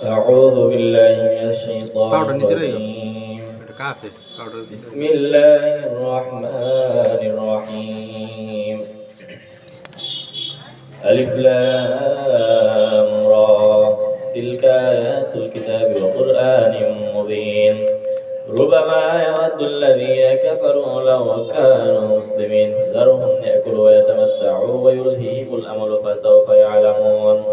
أعوذ بالله من الشيطان الرجيم. بسم الله الرحمن الرحيم. ألف لام را تلك آيات الكتاب وقرآن مبين ربما يود الذين كفروا لو كانوا مسلمين ذرهم يأكلوا ويتمتعوا ويلهيهم الأمل فسوف يعلمون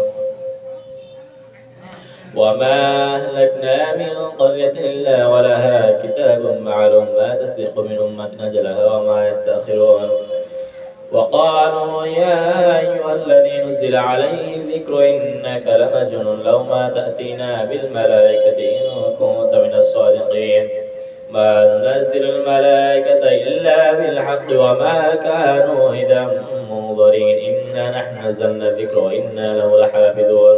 وما أهلكنا من قرية إلا ولها كتاب معلوم ما تسبق من أمة أجلها وما يستأخرون وقالوا يا أيها الذي نزل عليه الذكر إنك لمجنون لو ما تأتينا بالملائكة إن كنت من الصادقين ما ننزل الملائكة إلا بالحق وما كانوا إذا منظرين إنا نحن نزلنا الذكر وإنا له لحافظون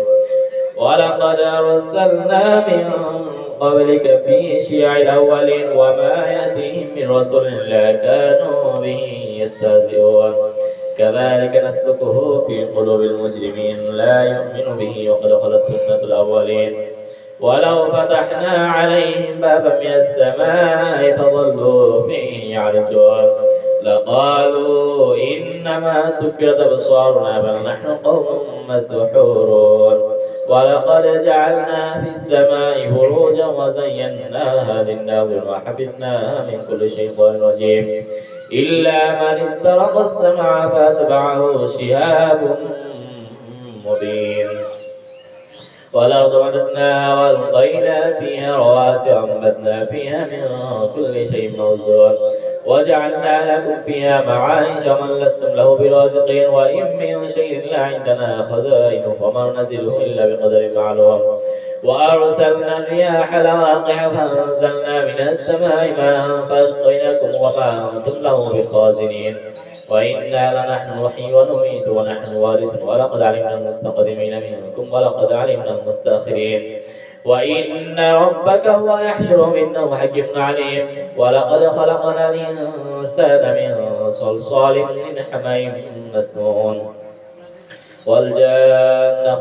ولقد أرسلنا من قبلك في شيع الأولين وما يأتيهم من رسول إلا كانوا به يستهزئون كذلك نسلكه في قلوب المجرمين لا يؤمن به وقد خلت سنة الأولين ولو فتحنا عليهم بابا من السماء فظلوا فيه يعرجون لقالوا إنما سكرت أبصارنا بل نحن قوم مسحورون ولقد جعلنا في السماء بروجا وزيناها للناظرين وحفظناها من كل شيطان رجيم إلا من استرق السمع فاتبعه شهاب مبين والأرض مددناها وألقينا فيها رواسي وأنبتنا فيها من كل شيء موزون وجعلنا لكم فيها معايش ومن لستم له برازقين وإن من شيء إلا عندنا خزائنه وما ننزله إلا بقدر معلوم وأرسلنا الرياح لواقح فأنزلنا من السماء ماء فأسقيناكم وما أنتم له بخازنين وإنا لنحن نحيي ونميت ونحن وارثون ولقد علمنا المستقدمين منكم ولقد علمنا المستأخرين وإن ربك هو يحشرهم إنه حكيم عليم ولقد خلقنا الإنسان من صلصال من حمإ مسنون والجان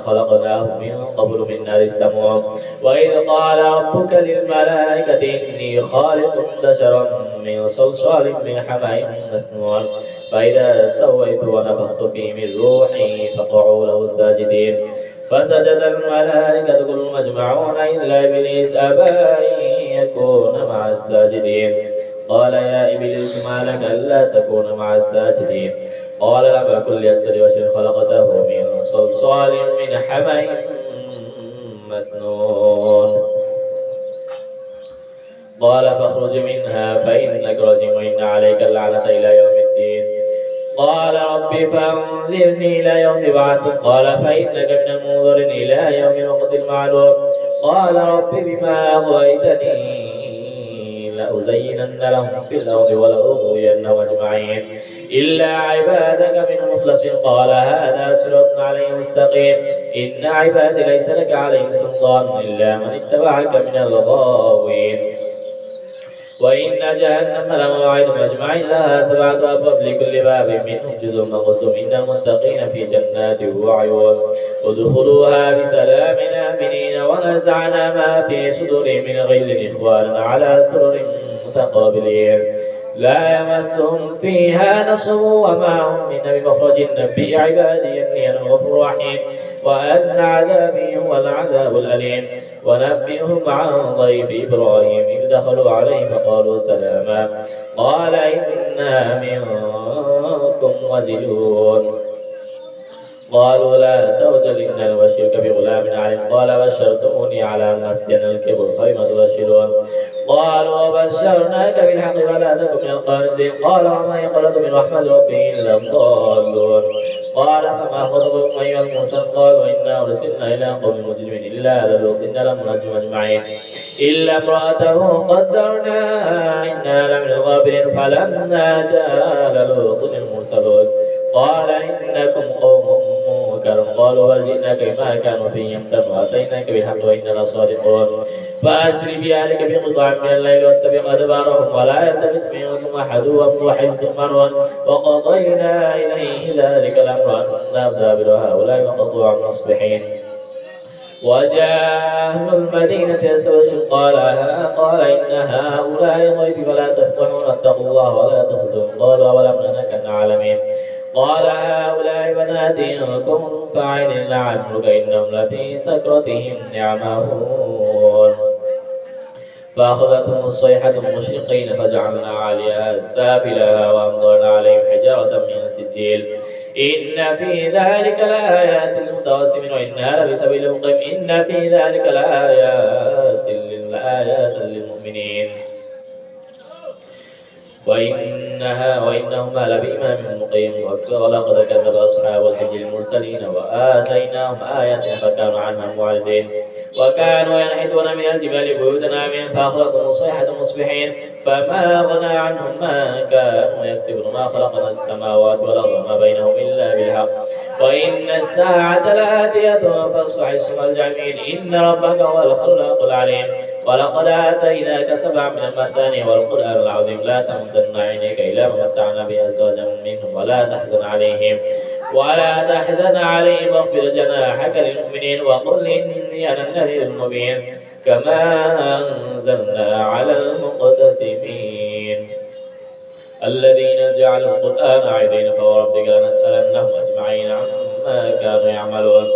خلقناه من قبل من نار السموم وإذ قال ربك للملائكة إني خالق بشرا من صلصال من حمإ مسنون فإذا سويت ونفخت فيه من روحي فقعوا له ساجدين فسجد الملائكة كلهم أجمعون إلا إبليس أبى أن يكون مع الساجدين قال يا إبليس ما لك ألا تكون مع الساجدين قال لم أكن لأسجد وشر خلقته من صلصال من حمإ مسنون قال فاخرج منها فإنك رجيم وإن عليك اللعنة إلى يوم الدين قال رب فانظرني إلى يوم يبعثون قال فإنك من المنظرين إلى يوم الوقت المعلوم قال رب بما أغويتني لأزينن لهم في الأرض ولأغوينهم أجمعين إلا عبادك منهم المخلصين قال هذا صراط عليه مستقيم إن عبادي ليس لك عليهم سلطان إلا من اتبعك من الغاوين وإن جهنم لموعدهم أجمعين لها 7 أبواب لكل باب منهم جزء مقسوم إن المتقين في جنات وعيون ادخلوها بسلام آمنين ونزعنا ما في صدورهم من غل إخوانا على سرر متقابلين لا يمسهم فيها نصب وما هم من بمخرج نبئ عبادي أني أنا الغفور الرحيم وأن عذابي هو العذاب الأليم ونبئهم عن ضيف إبراهيم إذ دخلوا عليه فقالوا سلاما قال إنا منكم وجلون قالوا لا توجل إنا نبشرك بغلام عليم قال بشرتموني على أن أسين الكبر فبم تبشرون قالوا بشرناك بالحق فلا تكن من القانتين قال وما يقنط من رحمة ربه إلا الضالون قال فما خطبكم أيها المرسلون قالوا إنا أرسلنا إلى قوم مجرمين إلا آل لوط لمنجم أجمعين إلا امرأته قدرنا إنا لمن الغابرين فلما جاء لوط المرسلون قال إنكم قوم منكر قالوا بل جئناك بما كانوا فيه يمترون وأتيناك بالحق وإننا صادقون فأسر بأهلك بقطع من الليل واتبع أدبارهم ولا يلتفت منكم أحد وحيث تؤمرون وقضينا إليه ذلك الأمر أن دابر هؤلاء وقطوع مصبحين وجاء أهل المدينة يستبشر قال إن هؤلاء ضيفي فلا تفضحون اتقوا الله ولا تخزون قالوا ولم نكن عالمين قال هؤلاء بناتي إن كنتم فاعلين لعمرك إنهم لفي سكرتهم يعمهون فأخذتهم الصيحة مشرقين فجعلنا عاليها سافلها وأمطرنا عليهم حجارة من سجيل إن في ذلك لآيات للمتوسمين وإنها لبسبيل مقيم إن في ذلك لآيات للمؤمنين وإنهما لبإمام مقيم ولقد كذب أصحاب الحجر المرسلين وآتيناهم آيات فكانوا عنها معرضين وكانوا ينحتون من الجبال بيوتا آمنين فأخذتهم الصيحة مصبحين فما أغنى عنهم ما كانوا يكسبون ما خلقنا السماوات والأرض وما بينهم إلا بالحق وإن الساعة لآتية فاصفح الصفح الجميل إن ربك هو الخلاق العليم ولقد آتيناك 7 من المثاني والقرآن العظيم لا تمدن عينيك إلى ما متعنا بأزواجا منهم ولا تحزن عليهم واخفض جناحك للمؤمنين وقل إني أنا النذير المبين كما أنزلنا على المقتسمين الذين جعلوا القرآن عيدين فوربك لنسألنهم أجمعين عما كانوا يعملون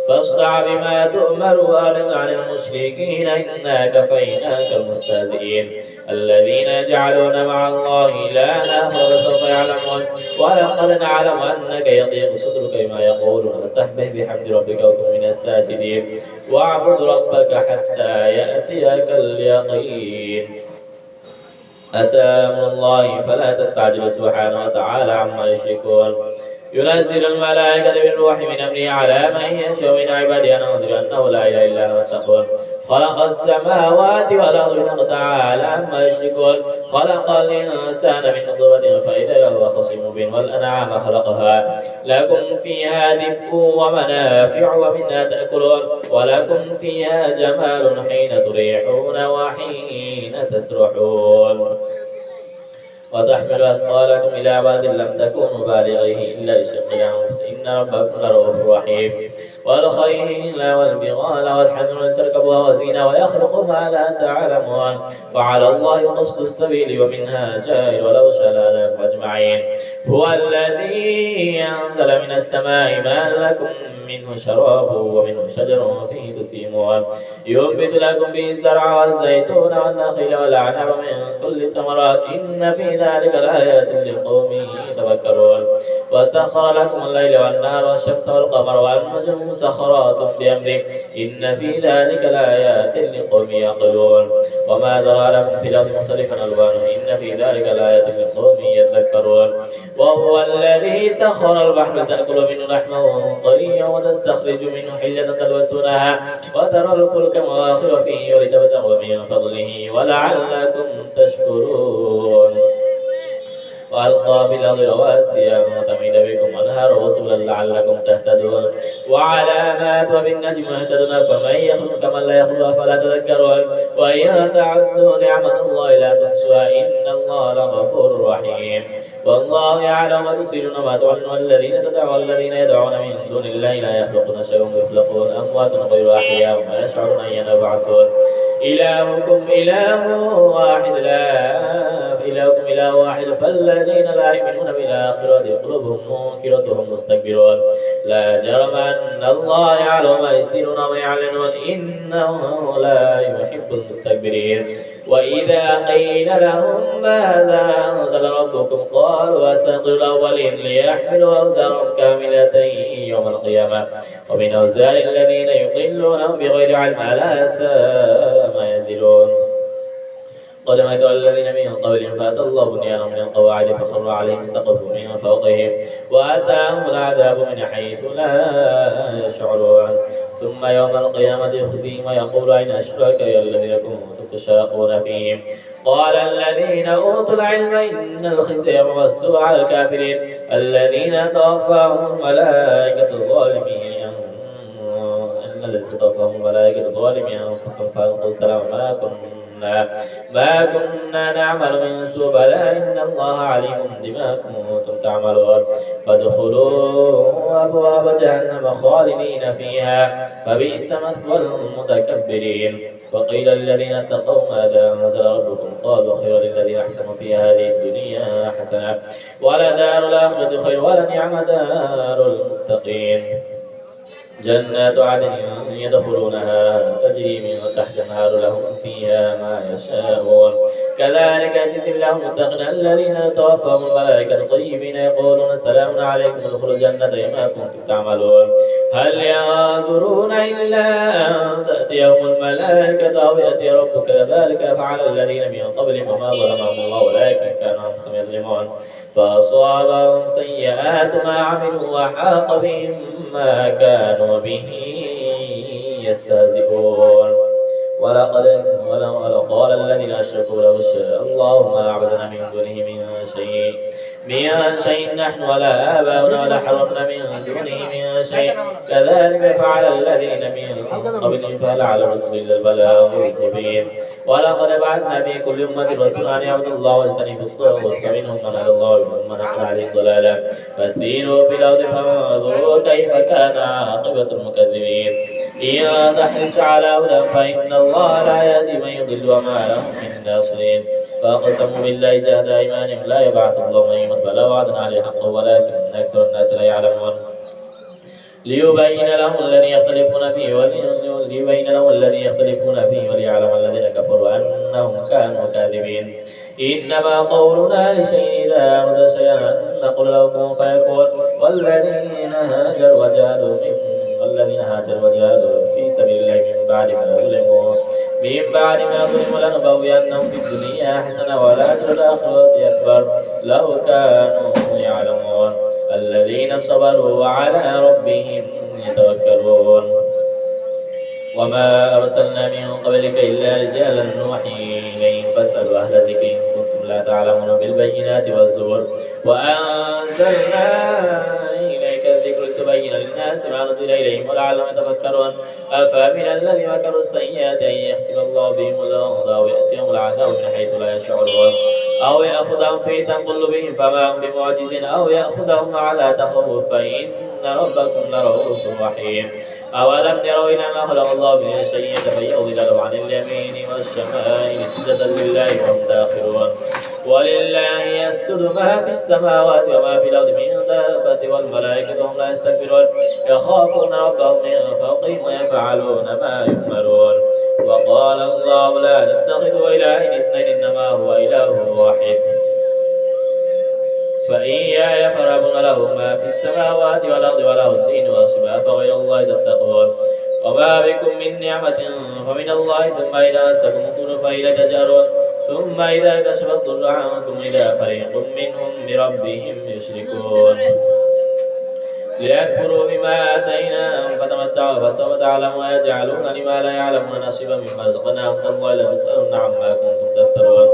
فاصدع بما تؤمر وأعرض عن المشركين إنا كفيناك المستهزئين الذين يجعلون مع الله إلها آخر سوف يعلمون ولقد نعلم أنك يضيق صدرك بما يقولون فاستحبه بحمد ربك وكن من الساجدين واعبد ربك حتى يأتيك اليقين أتى أمر الله فلا تستعجل سبحانه وتعالى عما يشركون ينزل الملائكة بالروح من أمره على من يشاء من عباده أن أنذر أنه لا إله إلا أنا واتقون خلق السماوات والأرض بالحق تعالى عما يشركون خلق الإنسان من نطفة فإذا هو خصيم مبين والأنعام خلقها لكم فيها دفء ومنافع ومنها تأكلون ولكم فيها جمال حين تريحون وحين تسرحون وتحمل أثقالكم إلى بلد لم تكونوا بالغيه إلا بشق الأنفس إن ربكم لرؤوف رحيم والخيل والبغال والحمل تركبوها وزينة ويخلق ما لا تعلمون وعلى الله قصد السبيل ومنها جائر ولو شاء لهداكم أجمعين هو الذي أنزل من السماء ماء لكم منه شراب ومنه شجر فيه تسيمون ينبت لكم به الزرع والزيتون والنخيل والأعناب من كل الثمرات إن في ذلك لآيات لقوم يتفكرون وسخر لكم الليل والنهار والشمس والقمر والنجوم مسخرات بأمره إن في ذلك لآيات لقوم يعقلون وما ذرأ لكم في الأرض مختلفا ألوانه إن في ذلك لآيات لقوم يذكرون وهو الذي سخر البحر تأكل منه لحمه طريا وتستخرج منه حلة تلبسونها وترى الفلك مواخر فيه ولتبتغوا من فضله ولعلكم تشكرون وألقى في الأرض رواسي وتميد بكم أنهار وسبلا لعلكم تهتدون وعلامات وبالنجم يهتدون فمن يخلق كمن لا يخلق فلا تذكرون وإن تعدوا نعمة الله لا تحصوها إن الله لغفور رحيم والله يعلم ما تسرون وما تعلنون والذين تدعون الذين يدعون من دون الله لا يخلقون شيئا ويخلقون أموات غير أحياء وما يشعرون أيان يبعثون إلهكم إله واحد إلهكم إله واحد فالذين لا يؤمنون بالآخرة قلوبهم منكرة وهم مستكبرون لا جرم أن الله يعلم ما يسرون وما يعلنون إنه لا يحب المستكبرين وإذا قيل لهم ماذا أنزل ربكم قالوا أساطير الأولين ليحملوا أوزارهم كاملة يوم القيامة ومن أوزار الذين يضلونهم بغير علم ألا ساء ما يزلون قد مكر الذين من قبلهم فأتى الله بنيانهم من القواعد فخر عليهم سقف من فوقهم وأتاهم العذاب من حيث لا يشعرون ثم يوم القيامة يخزيهم ويقول أين أشركائي الذين كنتم تشاقون فيهم قال الذين أوتوا العلم إن الخزي والسوء على الكافرين الذين توفاهم الملائكة الظالمين أنفسهم فألقوا السلام ما كنتم ما كنا نعمل من سوء بلى إن الله عليم بما كنتم تعملون فادخلوا أبواب جهنم خالدين فيها فبئس مثوى المتكبرين وقيل للذين اتقوا ماذا أنزل ربكم قالوا خير للذين أحسنوا في هذه الدنيا حسنة ولدار الآخرة خير ولنعم دار المتقين جنات عدن يدخلونها تجري من تحت النهار لهم فيها ما يشاءون كذلك يجزي الله المتقين الذين توفاهم الملائكة طيبين يقولون سلام عليكم ادخلوا الجنة بما كنتم تعملون هل ينظرون إلا أن تأتيهم الملائكة أو يأتي ربك كذلك فعل الذين من قبلهم وما ظلمهم الله ولكن كانوا أنفسهم يظلمون فأصابهم سيئات ما عملوا وحاق بهم ما كانوا به يستهزئون ولقد قال الذين أشركوا لو شاء الله ما عبدنا من دونه من شيء نحن ولا آباؤنا ولا حرمنا من دونه من شيء كذلك فعل الذين من قبلهم فهل على الرسل إلا البلاغ المبين ولقد بعثنا في كل أمة رسولا أن يعبدوا الله واجتنبوا الطاغوت فمنهم من هدى الله ومنهم من حق عليه الضلالة فسيروا في الأرض فانظروا كيف كان عاقبة المكذبين إن تحرص على هدى فإن الله لا يهدي من يضل وما لهم من ناصرين فأقسموا بالله جهد أيمانهم لا يبعث الله من يموت بلى وعدا عليه حقه ولكن أكثر الناس لا يعلمون ليبين لهم الذي يختلفون فيه وليعلم الذين كفروا أنهم كانوا كاذبين إنما قولنا لشيء إذا أراد شيئا نقول له كن فيكون والذين هاجروا وجاهدوا في سبيل الله من بعد ما ظلموا لنبوئنهم في الدنيا حسنة والأجر الآخرة أكبر لو كانوا يعلمون الذين صبروا وعلى ربهم يتوكلون وما أرسلنا من قبلك إلا رجالا نوحي إليهم فاسألوا أهل الذكر إن كنتم لا تعلمون بالبينات والزبر وأنزلنا إليك الذكر لتبين للناس ما نزل إليهم ولعلهم يتفكرون أفمن الذين مكروا السيئات أن يحسب الله بهم الأرض أو يأتيهم العذاب من حيث لا يشعرون أو يأخذهم في قلوبهم فما هم بمعجزين أو يأخذهم على تخوف فإن ربكم لرؤوف رحيم أولم يروا إلى ما خلق الله من شيء يتبين ظلاله عن اليمين والشمائل سجدا لله وهم داخلون ولله يسجد ما في السماوات وما في الأرض من دابة والملائكة هم لا يستكبرون يخافون ربهم من فوقهم ويفعلون ما يؤمرون وقال الله لا تتخذوا إلهين اثنين إنما هو إله واحد فإياي فارهبون له ما في السماوات والأرض وله الدين واصبا فغير الله تتقون وما بكم من نعمة فمن الله ثم إذا مسكم الضر فإليه تجارون ثم إذا كشف الضر عنكم إذا فريق منهم بربهم يشركون ليكفروا بما آتيناهم فتمتعوا فسوف تعلمون ويجعلون لما لا يعلمون نصيبا مما رزقناهم تالله لتسألن عما كنتم تفترون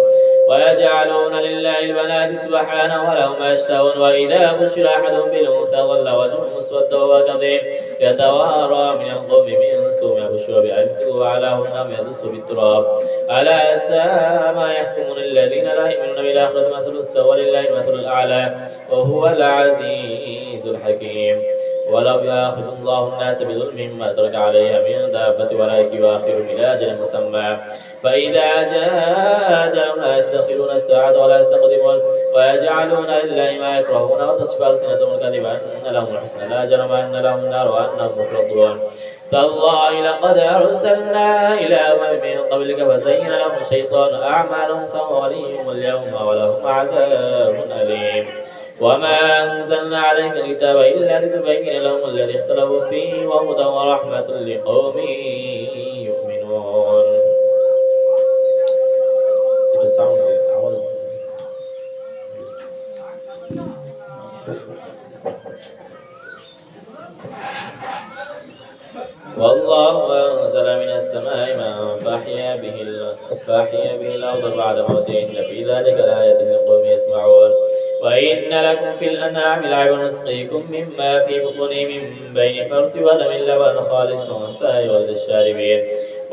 ويجعلون لله البنات سبحانه ولهم ما يشتهون وإذا بشر أحدهم بالأنثى ظل وجهه مسودا وهو كظيم يتوارى من القوم من سوء ما بشر بأمسكوا على هن يدس بالتراب ألا ساء ما يحكمون الذين لا يؤمنون بالآخرة مثل السوء ولله المثل الأعلى وهو العزيز الحكيم ولو يأخذ الله الناس بظلمهم ما ترك عليها من دابة ولكن يؤخرهم إلى أجل مسمى فإذا جاء أجلهم لا يستأخرون الساعة ولا يستقدمون ويجعلون لله ما يكرهون وتصفى ألسنتهم الكذب أن لهم الحسنى لا جرم أن لهم النار وأنهم مفرطون تالله لقد أرسلنا إلى أمم من قبلك فزين لهم الشيطان أعمالهم فهو وليهم اليوم ولهم عذاب أليم وما أنزلنا عليك الكتاب إلا لتبين لهم الذي اختلفوا فيه وهدى ورحمة لقوم يؤمنون. Itu sound awal. والله أنزل من السماء ماء فأحيا به الأرض بعد موتها إن في ذلك لآية لقوم يسمعون وإن لكم في الأنعام لعبرا نسقيكم مما في بطونه من بين فرث ودم لبنا خالصا سائغا للشاربين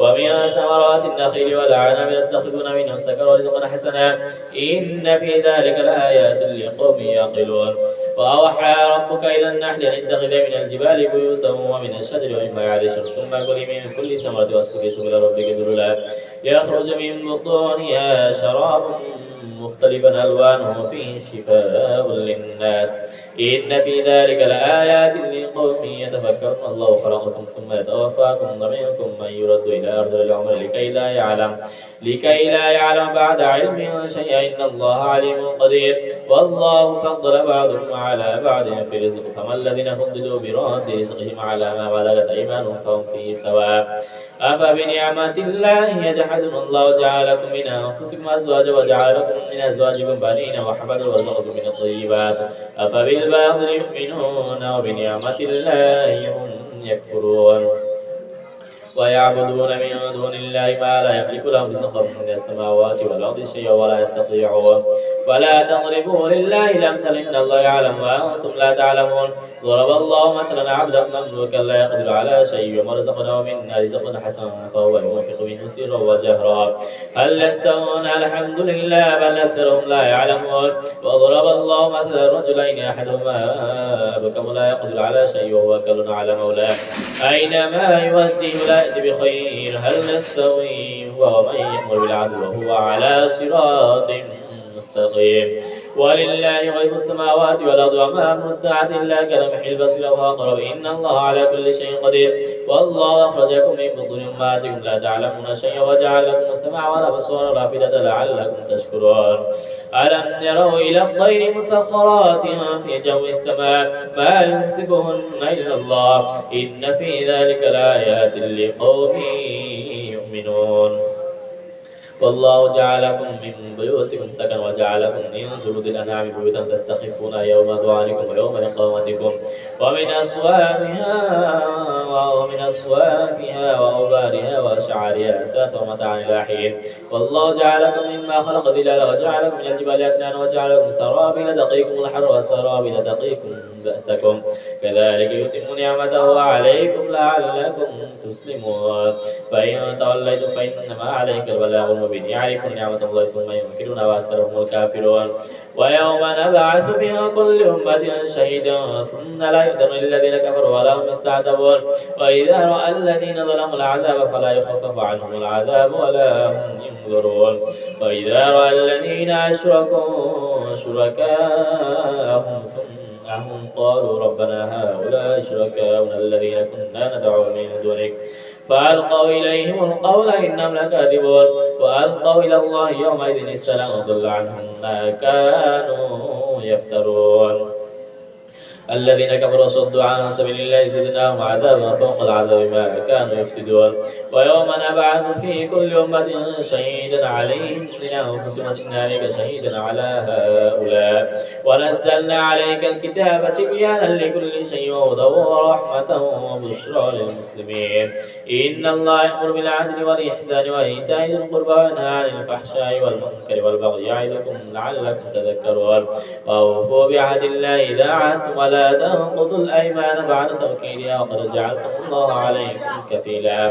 ومن ثمرات النخيل والأعناب تتخذون منه سكرا ورزقا حسنا إن في ذلك لآيات لقوم يعقلون. وأوحى ربك إلى النحل أن اتخذ من الجبال بيوتا ومن الشجر ومما يعرشون ثم كلي من كل ثمرة واسلكي سبل ربك ذللا يخرج من بطونها شراب مختلفا ألوانه فيه شفاء للناس إن في ذلك لآيات لقوم يتفكرون. الله خلقكم ثم يتوفاكم ومنكم من يرد إلى أرض العمر لكي لا يعلم بعد علم شيئا إن الله عليم قدير. والله فضل بعضهم على بعض في الرزق فما الذين فضلوا برد رزقهم على ما بلغت أيمانهم فهم فيه سواء أفبنعمة الله يجحدون. الله جعل لكم من أنفسكم أزواجا وجعل لكم من أزواجكم بنين وحفظا ورزقكم من الطيبات أفبالباطل يؤمنون وبنعمة الله هم يكفرون. ويعبدون من دون الله ما لا يملك لهم رزقا من السماوات والأرض شيئا ولا يستطيعون. فلا تضربوا لله الأمثال إن الله يعلم وأنتم لا تعلمون. ضرب الله مثلا عبدا مملوكا لا يقدر على شيء ورزقناه منا رزقا حسنا فهو ينفق منه سرا وجهرا هل يستوون الحمد لله بل أكثرهم لا يعلمون. وضرب الله مثلا رجلين أحدهما أبكم لا يقدر على شيء وهو كل على مولاه أينما يوجه لا يأتي بخير هل يستوي هو ومن يأمر بالعدل وهو على صراط مستقيم. ولله غيب السماوات والأرض وما أمر الساعة إلا كلمح البصر وهو أقرب إن الله على كل شيء قدير. والله أخرجكم من بطون أمهاتكم لا تعلمون شيئا وجعل لكم السمع والأبصار والأفئدة لعلكم تشكرون. ألم يروا إلى الطير مسخرات في جو السماء ما يمسكهن إلا الله إن في ذلك لآيات لقوم يؤمنون. والله جعلكم من بيوتكم سكنا وجعلكم من جلود الأنعام بيوتا تستخفون يوم ظعنكم ويوم إقامتكم ومن أصوافها وأوبارها وأشعارها أثاثا ومتاعا إلى حين. والله جعلكم مما خلق ظلالا وجعلكم من الجبال أكنانا وجعلكم سرابيل تقيكم الحر وسرابيل تقيكم بأسكم كذلك يتم نعمته عليكم لعلكم تسلمون. فإن توليتم فإنما عليك البلاغ المبين يعرفون نعمة الله ثم ينكرون وأكثرهم الكافرون. ويوم نبعث من كل أمة شهيدا ثم لا يؤذن للذين كفروا ولا هم يستعتبون. وإذا رأى الذين ظلموا العذاب فلا يخفف عنهم العذاب ولا هم ينظرون. وإذا رأى الذين أشركوا شركاءهم ثم قالوا ربنا هؤلاء شركاؤنا الذين كنا ندعو من دونك فألقوا إليهم القول إنهم لكاذبون. وألقوا إلى الله يومئذ السلام وضل عنهم ما كانوا يفترون. الذين كفروا صدوا عن سبيل الله زدناهم عذابا فوق العذاب ما كانوا يفسدون. ويوم نبعث في كل أمة شهيدا عليهم من أنفسهم وجئنا بك شهيدا على هؤلاء ونزلنا عليك الكتاب تبيانا لكل شيء وهدى ورحمة وبشرى للمسلمين. إن الله يأمر بالعدل والإحسان وإيتاء ذي القربى وينهى عن الفحشاء والمنكر والبغي يعظكم لعلكم تذكرون. وأوفوا بعهد الله إذا عاهدتم ولا تنقضوا الأيمان بعد توكيدها وقد جعلتم الله عليكم كفيلا.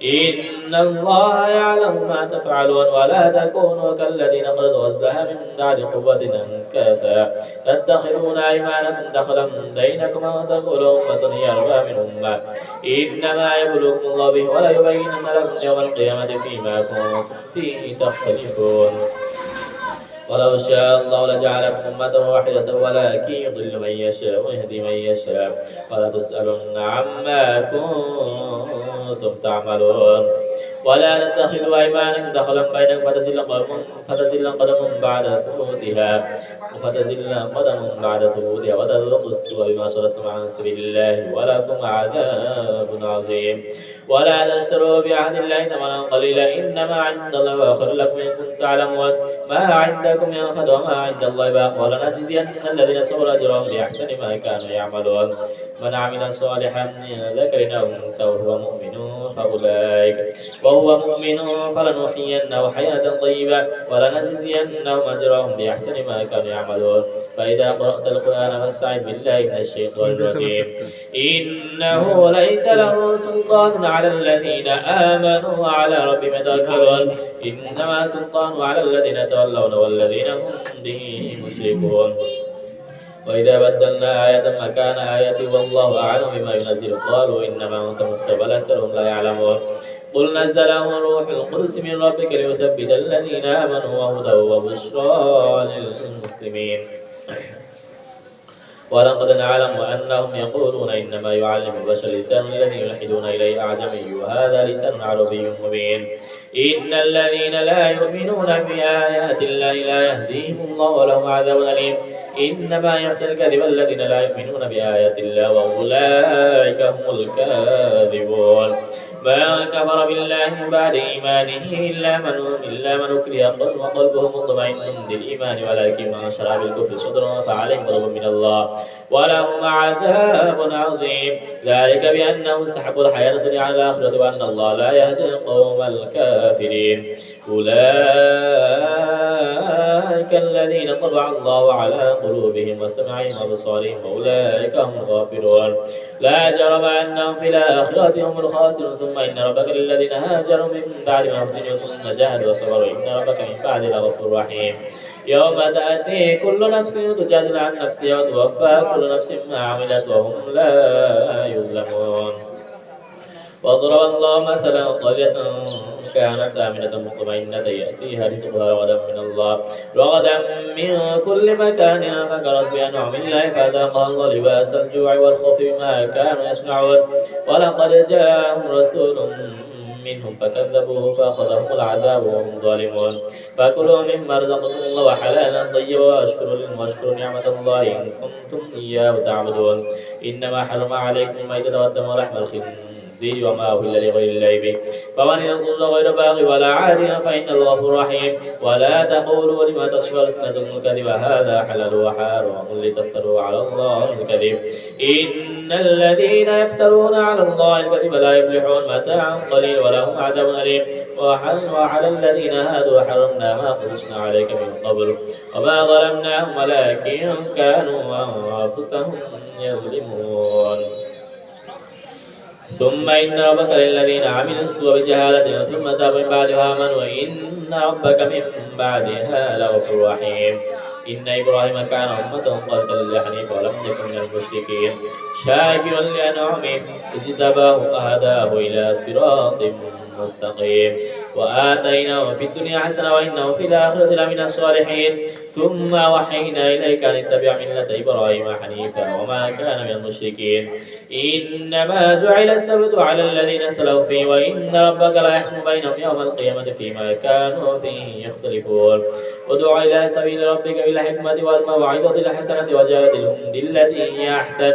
إن الله يعلم ما تفعلون. ولا تكونوا كالذين قالوا غزلها من بعد قوة أنكاثا تتخذون أيمانكم دخلا بينكم وتقولوا أمة هي أربى من أمة إنما يبلوكم الله به ولا يبينن لكم يوم القيامة فيما كنتم فيه تختلفون. ولو شاء الله لجعلكم أمة واحدة ولكن يضل من يشاء ويهدي من يشاء ولا تسألن عما كنتم تعملون. ولا تتخذوا أيمانكم دخلا بينكم فتزل قدم بعد ثبوتها وتذوقوا السوء بما صددتم عن سبيل الله ولكم عذاب عظيم. ولا تشتروا بعهد الله ثمنا قليلا إنما عند الله خير لكم إن كنتم تعلمون. ما عندكم ينفد وما عند الله باق ولنجزين الذين صبروا أجرهم بأحسن ما كانوا يعملون. من عمل صالحا من ذكر أو أنثى وهو مؤمن فلنحيينه حياة طيبة ولنجزينهم أجرهم بأحسن ما كانوا يعملون فإذا قرأت القرآن فاستعذ بالله من الشيطان الرجيم إنه ليس له سلطان على الذين آمنوا وعلى ربهم يتوكلون إنما سلطانه على الذين تولون والذين هم به مشركون وإذا بدلنا آية مكان آية والله أعلم بما ينزل قالوا إنما أنت مفتر بل أكثرهم لا يعلمون قل نزله روح القدس من ربك ليثبت الذين آمنوا وهدى وبشرى للمسلمين ولقد نعلم أنهم يقولون إنما يعلم البشر لسان الذي يلحدون إليه أعجمي وهذا لسان عربي مبين إن الذين لا يؤمنون بآيات الله لا يهديهم الله ولهم عذاب أليم إنما يفتري الكذب الذين لا يؤمنون بآيات الله وأولئك هم الكاذبون ما كفر بالله من بعد إيمانه إلا من أكره وقلبه مطمئن بالإيمان ولكن من شرع بالكفر صدرا فعليهم غضب من الله ولهم عذاب عظيم ذلك بأنهم استحبوا الحياة الدنيا على الآخرة وأن الله لا يهدي القوم الكافرين أولئك الذين طبع الله على قلوبهم وسمعهم وأبصارهم وأولئك هم الغافلون لا جرم أنهم في الآخرة هم الخاسرون ثم إن ربك للذين هاجروا من بعد ما فتنوا ثم جاهدوا وصبروا إن ربك من بعد لغفور رحيم يوم تأتي كل نفس تجادل عن نفسها وتوفى كل نفس ما عملت وهم لا يظلمون وضرب الله مثلا قرية كانت آمنة مطمئنة يأتيها رزقها رغدا من الله رغدا من كل مكان فكرت بأنعم الله فذاقها الله لباس الجوع والخوف بما كانوا يصنعون ولقد جاءهم رسول منهم فكذبوه فأخذهم العذاب وهم ظالمون فكلوا مما رزقكم الله حلالا طيبا واشكروا نعمة الله إن كنتم إياه تعبدون إنما حرم عليكم الميتة والدم ولحم الخنزير وما أهل لغير الله به فمن يضل غير باغ ولا عاد فإن الله غفور رحيم ولا تقولوا لما تصف ألسنتكم الكذب هذا حلال وحرام لتفتروا على الله الكذب إن الذين يفترون على الله الكذب لا يفلحون متاع قليل ولهم عذاب أليم وعلى الذين هادوا حرمنا ما قصصنا عليك من قبل وما ظلمناهم ولكن كانوا أنفسهم يظلمون ثم إن ربك للذين عملوا السوء بجهالة ثم تابوا من بعدها آمنوا وإن ربك من بعدها لغفور رحيم إن إبراهيم كان أمة قانتا لله حنيفا ولم يكن من المشركين شاكرا لأنعمه اجتباه وهداه إلى صراط مستقيم وآتيناه في الدنيا حسنة وإنه في الآخرة لمن الصالحين ثم وحينا إليك أن اتبع ملة إبراهيم حنيفا وما كان من المشركين إنما جعل السبت على الذين اختلفوا فيه وإن ربك لا يحكم بينهم يوم القيامة فيما كانوا فيه يختلفون ادع إلى سبيل ربك بالحكمة والموعظة الحسنة وجادلهم بالتي هي أحسن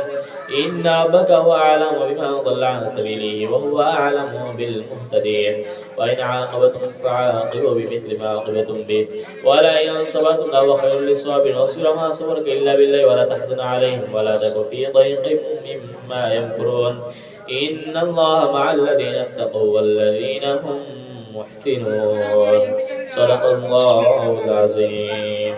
إن ربك هو أعلم بمن ضل عن سبيله وهو أعلم بالمهتدين وإن عاقبتم فعاقبوا بمثل ما عاقبتم به ولئن صبرتم لهو خير للصابرين واصبر ما صبرك إلا بالله ولا تحزن عليهم ولا تك في ضيق مما يمكرون إن الله مع الذين اتقوا والذين هم محسنون صدق الله العظيم.